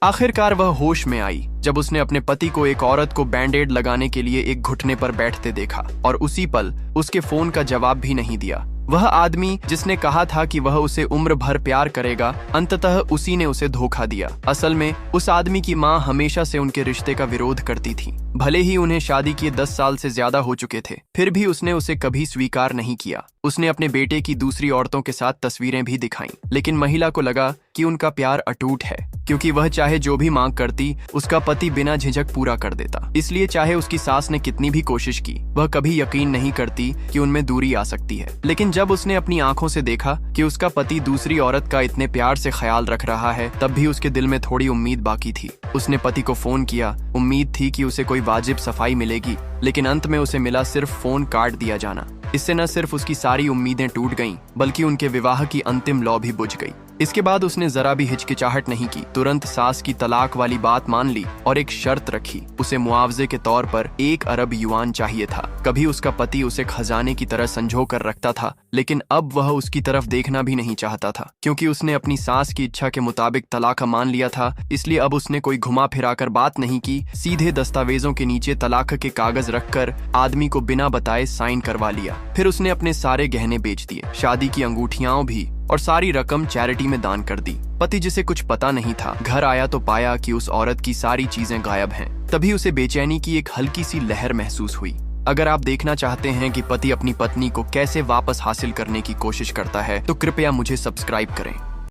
आखिरकार वह होश में आई जब उसने अपने पति को एक औरत को बैंडेड लगाने के लिए एक घुटने पर बैठते देखा और उसी पल उसके फोन का जवाब भी नहीं दिया। वह आदमी जिसने कहा था कि वह उसे उम्र भर प्यार करेगा, अंततः उसी ने उसे धोखा दिया। असल में उस आदमी की माँ हमेशा से उनके रिश्ते का विरोध करती थी। भले ही उन्हें शादी किए 10 साल से ज्यादा हो चुके थे, फिर भी उसने उसे कभी स्वीकार नहीं किया। उसने अपने बेटे की दूसरी औरतों के साथ तस्वीरें भी दिखाईं, लेकिन महिला को लगा कि उनका प्यार अटूट है, क्योंकि वह चाहे जो भी मांग करती उसका पति बिना झिझक पूरा कर देता। इसलिए चाहे उसकी सास ने कितनी भी कोशिश की, वह कभी यकीन नहीं करती कि उनमें दूरी आ सकती है। लेकिन जब उसने अपनी आंखों से देखा कि उसका पति दूसरी औरत का इतने प्यार से ख्याल रख रहा है, तब भी उसके दिल में थोड़ी उम्मीद बाकी थी। उसने पति को फोन किया, उम्मीद थी कि उसे कोई वाजिब सफाई मिलेगी, लेकिन अंत में उसे मिला सिर्फ फोन काट दिया जाना। इससे न सिर्फ उसकी सारी उम्मीदें टूट गईं, बल्कि उनके विवाह की अंतिम लौ भी बुझ गई। इसके बाद उसने जरा भी हिचकिचाहट नहीं की, तुरंत सास की तलाक वाली बात मान ली और एक शर्त रखी। उसे मुआवजे के तौर पर 1 अरब युआन चाहिए था। कभी उसका पति उसे खजाने की तरह संजो कर रखता था, लेकिन अब वह उसकी तरफ देखना भी नहीं चाहता था, क्योंकि उसने अपनी सास की इच्छा के मुताबिक तलाक मान लिया था। इसलिए अब उसने कोई घुमा फिराकर बात नहीं की, सीधे दस्तावेजों के नीचे तलाक के कागज रखकर आदमी को बिना बताए साइन करवा लिया। फिर उसने अपने सारे गहने बेच दिए, शादी की अंगूठियां भी, और सारी रकम चैरिटी में दान कर दी। पति, जिसे कुछ पता नहीं था, घर आया तो पाया कि उस औरत की सारी चीजें गायब हैं। तभी उसे बेचैनी की एक हल्की सी लहर महसूस हुई। अगर आप देखना चाहते हैं कि पति अपनी पत्नी को कैसे वापस हासिल करने की कोशिश करता है, तो कृपया मुझे सब्सक्राइब करें।